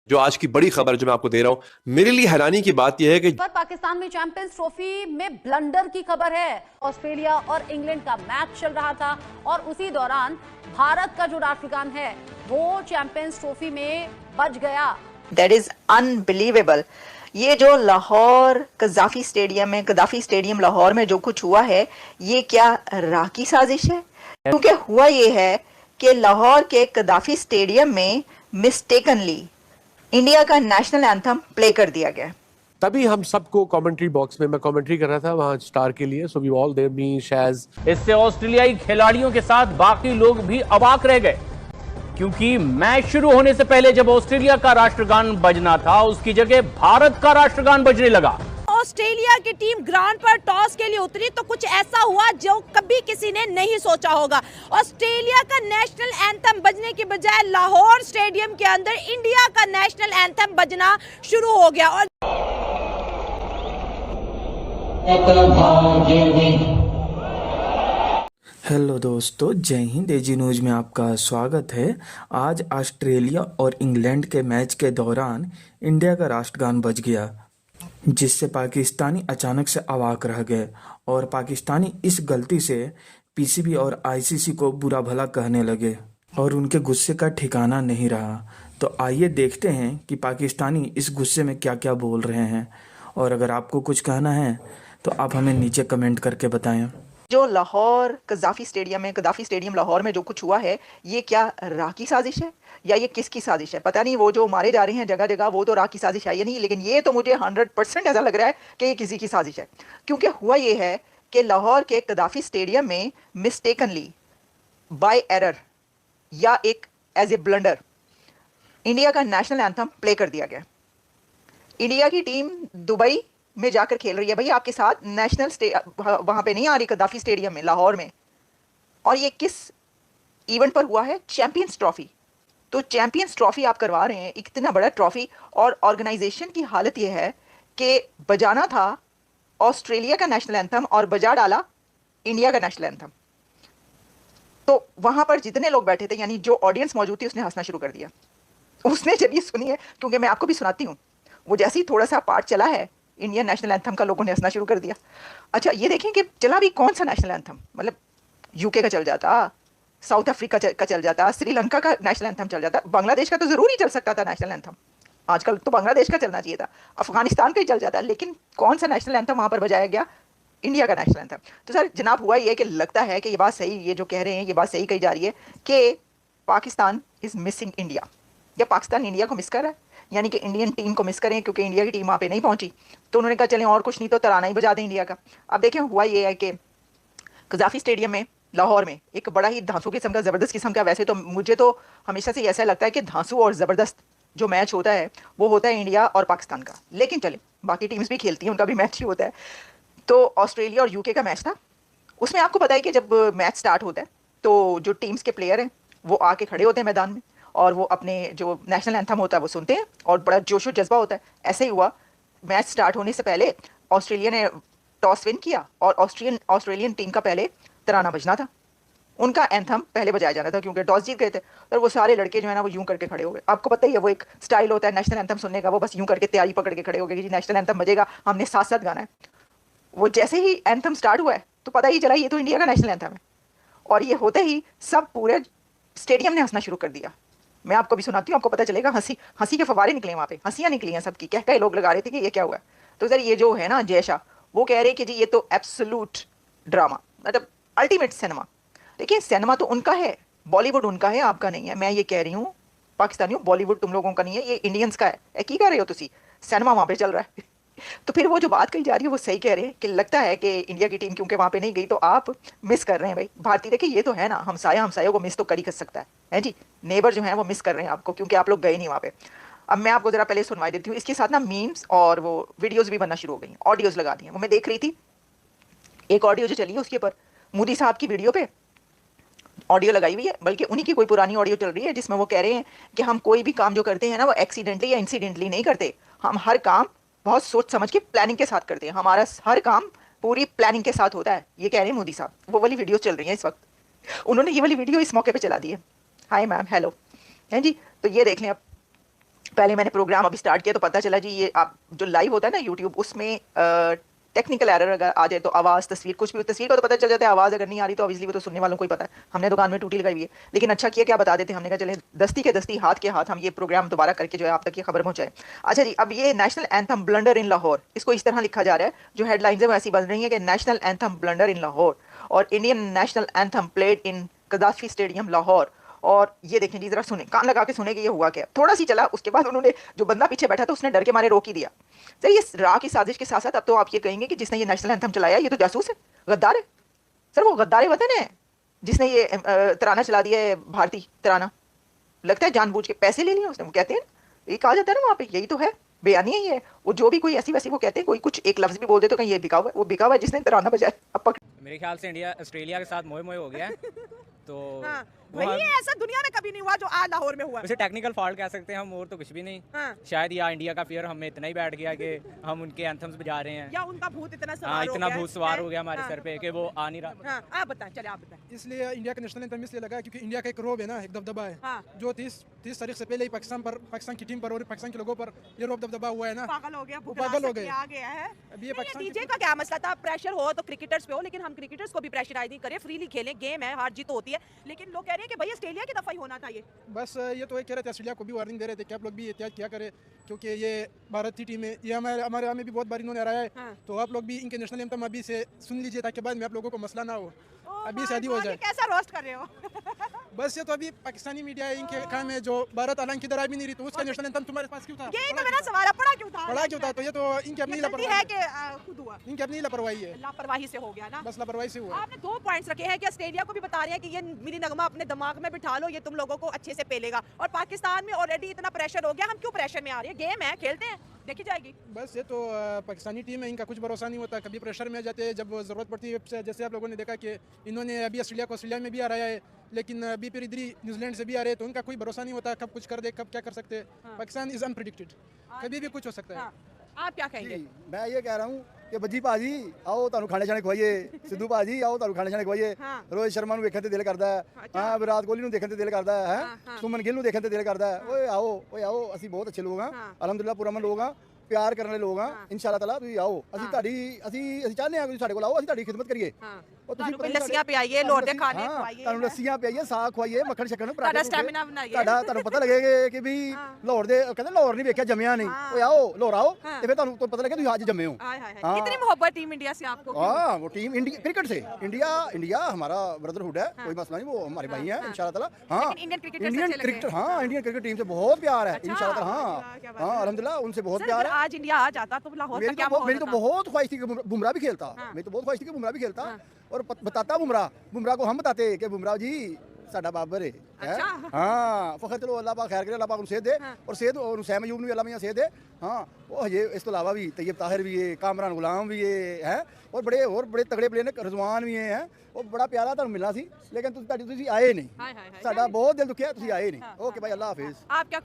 जो आज की बड़ी खबर जो मैं आपको दे रहा हूं, मेरे लिए हैरानी की बात यह है कि पर पाकिस्तान में चैंपियंस ट्रॉफी में ब्लंडर की खबर है। ऑस्ट्रेलिया और इंग्लैंड का मैच चल रहा था और उसी दौरान भारत का जो राष्ट्रगान है वो चैंपियंस ट्रॉफी में बज गया। That is unbelievable. ये जो लाहौर कज़ाफी स्टेडियम में, कज़ाफी स्टेडियम लाहौर में जो कुछ हुआ है, ये क्या राह की साजिश है? क्योंकि हुआ ये है कि लाहौर के कज़ाफी स्टेडियम में मिस्टेकनली इंडिया का नेशनल एंथम प्ले कर दिया गया। तभी हम सबको कमेंट्री बॉक्स में, मैं कमेंट्री कर रहा था वहां स्टार के लिए, सो वी ऑल देयर, मी, शैज। इससे ऑस्ट्रेलियाई खिलाड़ियों के साथ बाकी लोग भी अवाक रह गए, क्योंकि मैच शुरू होने से पहले जब ऑस्ट्रेलिया का राष्ट्रगान बजना था, उसकी जगह भारत का राष्ट्रगान बजने लगा। ऑस्ट्रेलिया की टीम ग्राउंड पर टॉस के लिए उतरी तो कुछ ऐसा हुआ जो कभी किसी ने नहीं सोचा होगा। ऑस्ट्रेलिया का नेशनल एंथम बजने की बजाय लाहौर स्टेडियम के अंदर इंडिया का नेशनल एंथम बजना शुरू हो गया। और हेलो दोस्तों, जय हिंद। एजी न्यूज में आपका स्वागत है। आज ऑस्ट्रेलिया और इंग्लैंड के मैच के दौरान इंडिया का राष्ट्रगान बज गया, जिससे पाकिस्तानी अचानक से अवाक रह गए और पाकिस्तानी इस गलती से पीसीबी और आईसीसी को बुरा भला कहने लगे और उनके गुस्से का ठिकाना नहीं रहा। तो आइए देखते हैं कि पाकिस्तानी इस गुस्से में क्या क्या बोल रहे हैं, और अगर आपको कुछ कहना है तो आप हमें नीचे कमेंट करके बताएं। जो लाहौर कज़ाफी स्टेडियम में, कज़ाफी स्टेडियम लाहौर में जो कुछ हुआ है, ये क्या राह की साजिश है या ये किसकी साजिश है? पता नहीं। वो जो मारे जा रहे हैं जगह जगह, वो तो राह की साजिश है या नहीं, लेकिन ये तो मुझे 100% ऐसा लग रहा है कि ये किसी की साजिश है। क्योंकि हुआ ये है कि लाहौर के कज़ाफी स्टेडियम में मिस्टेकनली, बाय एरर या एक एज ए ब्लंडर, इंडिया का नेशनल एंथम प्ले कर दिया गया। इंडिया की टीम दुबई में जाकर खेल रही है भाई आपके साथ, नेशनल वहां पे नहीं आ रही, कज़ाफी स्टेडियम में लाहौर में। और ये किस इवेंट पर हुआ है? Champions trophy. तो चैंपियंस ट्रॉफी आप करवा रहे हैं, इतना बड़ा ट्रॉफी, और ऑर्गेनाइजेशन की हालत ये है कि बजाना था ऑस्ट्रेलिया का नेशनल एंथम और बजा डाला इंडिया का नेशनल एंथम। तो वहां पर जितने लोग बैठे थे, यानी जो ऑडियंस मौजूद थी, उसने हंसना शुरू कर दिया। उसने जब ये सुनी है, क्योंकि मैं आपको भी सुनाती हूँ, वो जैसे ही थोड़ा सा पार्ट चला है इंडियन नेशनल एंथम का, लोगों ने हंसना शुरू कर दिया। अच्छा ये देखें कि चला भी कौन सा नेशनल एंथम, मतलब यूके का चल जाता, साउथ अफ्रीका का चल जाता, श्रीलंका का नेशनल एंथम चल जाता, बांग्लादेश का तो जरूर ही चल सकता था नेशनल एंथम, आजकल तो बांग्लादेश का चलना चाहिए था, अफगानिस्तान का ही चल जाता, लेकिन कौन सा नेशनल एंथम वहां पर बजाया गया? इंडिया का नेशनल एंथम। तो सर जनाब हुआ ये कि लगता है कि ये बात सही, ये जो कह रहे हैं ये बात सही कही जा रही है कि पाकिस्तान इज मिसिंग इंडिया, या पाकिस्तान इंडिया को मिस कर रहा है, यानी कि इंडियन टीम को मिस करें, क्योंकि इंडिया की टीम वहाँ पे नहीं पहुंची। तो उन्होंने कहा चलें और कुछ नहीं तो तराना ही बजा दें इंडिया का। अब देखें हुआ ये है कि कज़ाफी स्टेडियम में लाहौर में एक बड़ा ही धांसू किस्म का, ज़बरदस्त किस्म का, वैसे तो मुझे तो हमेशा से ऐसा लगता है कि धांसू और ज़बरदस्त जो मैच होता है वो होता है इंडिया और पाकिस्तान का, लेकिन चले बाकी टीम्स भी खेलती हैं, उनका भी मैच ही होता है। तो ऑस्ट्रेलिया और यूके का मैच था, उसमें आपको पता है कि जब मैच स्टार्ट होता है तो जो टीम्स के प्लेयर हैं वो आके खड़े होते हैं मैदान में, और वो अपने जो नेशनल एंथम होता है वो सुनते हैं, और बड़ा जोश और जज्बा होता है। ऐसे ही हुआ, मैच स्टार्ट होने से पहले ऑस्ट्रेलिया ने टॉस विन किया और ऑस्ट्रेलियन टीम का पहले तराना बजना था, उनका एंथम पहले बजाया जाना था, क्योंकि टॉस जीत गए थे। और वो सारे लड़के जो है ना वो यूं करके खड़े हो गए। आपको पता ही है वो एक स्टाइल होता है नेशनल एंथम सुनने का, वो बस यूं करके तैयारी पकड़ के खड़े हो गए कि नेशनल एंथम बजेगा, हमने साथ साथ गाना है। वो जैसे ही एंथम स्टार्ट हुआ है तो पता ही चला ये तो इंडिया का नेशनल एंथम है, और ये होते ही सब पूरे स्टेडियम ने हंसना शुरू कर दिया। मैं आपको भी सुनाती हूँ, आपको पता चलेगा। हंसी के फवारे निकले वहाँ पे, हंसियाँ निकली हैं सबकी, कह कई लोग लगा रहे थे कि ये क्या हुआ है। तो सर ये जो है ना जयशा, वो कह रहे कि जी ये तो एब्सोल्यूट ड्रामा, मतलब अल्टीमेट सिनेमा। देखिए सिनेमा तो उनका है, बॉलीवुड उनका है, आपका नहीं है। मैं ये कह रही हूँ पाकिस्तानियों, बॉलीवुड तुम लोगों का नहीं है, ये इंडियंस का है। की कह रहे हो तुसी, सिनेमा वहाँ पे चल रहा है। तो फिर वो जो बात कही जा रही है वो सही कह रहे हैं कि लगता है कि इंडिया की टीम क्योंकि वहाँ पे नहीं गई तो आप मिस कर रहे हैं भाई भारतीय। देखिए ये तो है ना, हमसायों को मिस तो कर ही कर सकता है जी। नेबर जो है वो मिस कर रहे हैं आपको, क्योंकि आप लोग गए नहीं वहाँ पे। अब मैं आपको जरा पहले सुनवाई देती हूँ, इसके साथ ना मीम्स और वो वीडियोज़ भी बनना शुरू हो गई, ऑडियोज़ लगा दी हैं। वो मैं देख रही थी, एक ऑडियो जो चली है उसके ऊपर मोदी साहब की वीडियो पे ऑडियो लगाई हुई है, बल्कि उन्हीं की कोई पुरानी ऑडियो चल रही है जिसमें वो कह रहे हैं कि हम कोई भी काम जो करते हैं ना वो एक्सीडेंटली या इंसिडेंटली नहीं करते, हम हर काम बहुत सोच समझ के प्लानिंग के साथ करते हैं, हमारा हर काम पूरी प्लानिंग के साथ होता है। ये कह रहे हैं मोदी साहब। वो वाली वीडियो चल रही है इस वक्त, उन्होंने ये वाली वीडियो इस मौके पे चला दी है। हाय मैम, हेलो, हैं जी। तो ये देख लें, अब पहले मैंने प्रोग्राम अभी स्टार्ट किया तो पता चला जी ये आप जो लाइव होता है ना यूट्यूब उसमें टेक्निकल एरर अगर आ जाए तो आवाज़ तस्वीर कुछ भी तस्वीर का तो पता चल जाता है, आवाज़ अगर नहीं आ रही तो ऑब्वियसली वो तो सुनने वालों को ही पता है। हमने दुकान में टूटी लगाई हुई है, लेकिन अच्छा किया क्या बता देते, हमने कहा चले दस्ती के दस्ती हाथ के हाथ हम ये प्रोग्राम दोबारा करके जो है आप तक ये खबर पहुंचाए। अच्छा जी, अब ये नेशनल एंथम ब्लंडर इन लाहौर, इसको इस तरह लिखा जा रहा है, जो हेडलाइंस है वो ऐसी बन रही है कि नेशनल एंथम ब्लंडर इन लाहौर और Indian national anthem played in कदाफी stadium Lahore. और ये देखें जी, जरा सुने, कान लगा के सुने कि ये हुआ क्या। थोड़ा सी चला, उसके बाद उन्होंने जो बंदा पीछे बैठा था उसने डर के मारे रोक ही दिया। सर ये राह की साजिश के साथ साथ अब तो आप ये कहेंगे कि जिसने ये नेशनल एंथम चलाया ये तो जासूस है, गद्दार है। सर वो गद्दार वतन है जिसने ये तराना चला दिया है, भारतीय तराना। लगता है जानबूझ के पैसे ले लिए उसने। वो कहते हैं ये कहा जाता है ना वहाँ पे, यही तो है, बयानी ही है। वो जो भी कोई ऐसी वैसी वो कहते हैं, कोई कुछ एक लफ्ज भी बोल दे तो कहीं ये बिका हुआ है, वो बिका हुआ है जिसने तराना बजाया। अब पकड़, मेरे ख्याल से इंडिया ऑस्ट्रेलिया के साथ मोए मोए हो गया है तो हाँ, वही ऐसा दुनिया में कभी नहीं हुआ जो आज लाहौर में हुआ। उसे टेक्निकल फॉल्ट कह सकते हैं हम, और तो कुछ भी नहीं। हाँ। शायद या इंडिया का फियर हमें इतना ही बैठ गया कि हम उनके एंथम्स बजा रहे हैं, या उनका भूत इतना सवार हाँ हो इतना गया भूत सवार हो गया हमारे सर पे कि वो आ नहीं रहा। हाँ, आप बताएं, चले आप बताएं। इसलिए इंडिया का नेशनल एंथम इसलिए लगा क्योंकि इंडिया का एक रोब है ना, एक दबदबा है, हाँ। जो 30 तारीख से पहले ही पाकिस्तान की टीम पर और पाकिस्तान के लोगों पर ये रोब दबदबा हुआ है ना, पागल हो गया, वो पागल हो गए। आ गया है। अभी ये पाकिस्तान डीजे का क्या मसला था, प्रेशर हो तो क्रिकेटर्स पे हो, लेकिन हम क्रिकेटर्स को भी प्रेशराइज नहीं करें, फ्रीली खेलें, गेम है, हार जीत होती है। लेकिन लोग कह रहे हैं कि भाई ऑस्ट्रेलिया की दफा ही होना चाहिए। बस ये तो कह रहे थे, ऑस्ट्रेलिया को भी वार्निंग दे रहे थे कि आप लोग भी एहतियात किया करें क्योंकि ये भारत की टीम है, ये हमारे यहाँ में भी बहुत बार इन्होंने हराया है। हाँ। तो आप लोग भी इनके नेशनल एंथम अभी से सुन लीजिए ताकि बाद में आप लोगों को मसला ना हो, अभी शादी हो जाए। कैसा रोस्ट कर रहे हो? बस ये तो अभी पाकिस्तानी मीडिया है, इनके काम है जो भारत हालांकि इधर आ भी नहीं रही, तो उसका नेशनल एंथम तुम्हारे पास क्यों था? यही तो मेरा सवाल है, पड़ा क्यों था? पड़ा क्यों था? तो ये तो इनकी अपनी गलती है कि खुद हुआ, इनकी अपनी लापरवाही है, लापरवाही से हो गया ना, बस लापरवाही से हुआ। आपने 2 पॉइंट्स रखे हैं कि ऑस्ट्रेलिया को भी बता रहे हैं कि ये मिनी नगमा अपने दिमाग में बिठा लो, ये तुम लोगों को अच्छे से पेलेगा, और पाकिस्तान में ऑलरेडी इतना प्रेशर हो गया, हम क्यों प्रेशर में आ रहे हैं? गेम है, खेलते हैं, देखी जाएगी। बस ये तो पाकिस्तानी टीम है, इनका कुछ भरोसा नहीं होता, कभी प्रेशर में आ जाते हैं जब जरूरत पड़ती है। जैसे आप लोगों ने देखा कि इन्होंने अभी ऑस्ट्रेलिया को ऑस्ट्रेलिया में भी हराया है, लेकिन अभी फिर इधर ही न्यूजीलैंड से भी आ रहे हैं, तो उनका कोई भरोसा नहीं होता, कब कुछ कर दे, कब क्या कर सकते हैं। पाकिस्तान इज अनप्रेडिक्टेड, कभी भी कुछ हो सकता है। हाँ, आप क्या कहेंगे? मैं ये कह रहा हूँ कि बज्जी भाजी आओ ਤੁਹਾਨੂੰ ਖਾਣੇ ਛਾਣੇ ਖਵਾਈਏ, ਸਿੱਧੂ ਭਾਜੀ ਆਓ ਤੁਹਾਨੂੰ ਖਾਣੇ ਛਾਣੇ ਖਵਾਈਏ। ਰੋਹਿਤ ਸ਼ਰਮਾ ਨੂੰ ਵੇਖਣ ਤੇ ਦਿਲ ਕਰਦਾ ਹੈ, ਹਾਂ ਵਿਰਾਟ ਕੋਹਲੀ ਨੂੰ ਦੇਖਣ ਤੇ ਦਿਲ ਕਰਦਾ ਹੈ, ਸੁਮਨ ਗਿੱਲ ਨੂੰ ਦੇਖਣ ਤੇ ਦਿਲ ਕਰਦਾ ਹੈ। ਓਏ ਆਓ ਅਸੀਂ ਬਹੁਤ ਅੱਛੇ ਲੋਕ ਹਾਂ, ਅਲਹਮਦੁਲਿਲਾ ਪੁਰਅਮਨ ਲੋਕ ਹਾਂ, ਪਿਆਰ ਕਰਨ ਵਾਲੇ ਲੋਕ ਹਾਂ। ਇਨਸ਼ਾਅੱਲਾ ਤਾਲਾ ਤੁਸੀਂ ਆਓ, ਅਸੀਂ ਚਾਹੁੰਦੇ ਹਾਂ ਕਿ ਤੁਸੀਂ ਸਾਡੇ ਕੋਲ ਆਓ, ਅਸੀਂ ਤੁਹਾਡੀ ਖਿਦਮਤ ਕਰੀਏ। और तुसी कोई लस्सियां पियाइए, लोटे खाने खवाइए, ਤੁਹਾਨੂੰ ਲੱਸੀਆਂ ਪਿਆਈਏ, ਸਾਗ ਖਵਾਈਏ, ਮੱਖਣ ਸ਼ੱਕਰ ਨੂੰ ਤੁਹਾਡਾ ਸਟੈਮਿਨਾ ਬਣਾਈਏ। ਤੁਹਾਨੂੰ ਪਤਾ ਲੱਗੇਗਾ ਕਿ ਵੀ ਲਾਹੌਰ ਦੇ ਕਹਿੰਦੇ ਲਾਹੌਰ ਨਹੀਂ ਵੇਖਿਆ ਜੰਮਿਆ ਨਹੀਂ। ਓਏ ਆਓ ਲਾਹੌਰ ਆਓ ਤੇ ਫਿਰ ਤੁਹਾਨੂੰ ਪਤਾ ਲੱਗੇ ਤੁਸੀਂ ਅੱਜ ਜੰਮੇ ਹੋ। कितनी मोहब्बत टीम इंडिया से आपको? हाँ वो टीम इंडिया क्रिकेट से इंडिया हमारा ब्रदरहुड है, कोई मसला नहीं, वो हमारे भाई हैं इंशाल्लाह ताला। हाँ इंडियन क्रिकेट, हाँ इंडियन क्रिकेट टीम से बहुत प्यार है इंशाल्लाह ताला। हाँ अल्हम्दुलिल्लाह उनसे बहुत प्यार है। आज इंडिया आ जाता तो लाहौर का क्या माहौल मेरी तो बहुत ख्वाहिश थी कि बुमराह भी खेलता, मेरी तो बहुत ख्वाहिश थी कि बुमराह भी खेलता और बताता बुमराह को हम बताते कि बुमराह जी साडा बाबर है। हाँ फखर चलो अल्लाह पाक खैर करे, अल्लाह पाक उन्हें सेहत दे और सेहत और हुसैन अयूब ने भी अल्लाह मियां सेहत दे। हाँ वो ये इस तो अलावा भी तैयब ताहिर भी है, कामरान गुलाम भी है और बड़े तगड़े प्लेयर ने, रिजवान भी हैं। और बड़ा प्यारा तुहानू मिलना सी, लेकिन तुसी आए नहीं, साडा बहुत दिल दुखिया, तुसी आए नहीं। ओके भाई अल्लाह हाफिज। आप क्या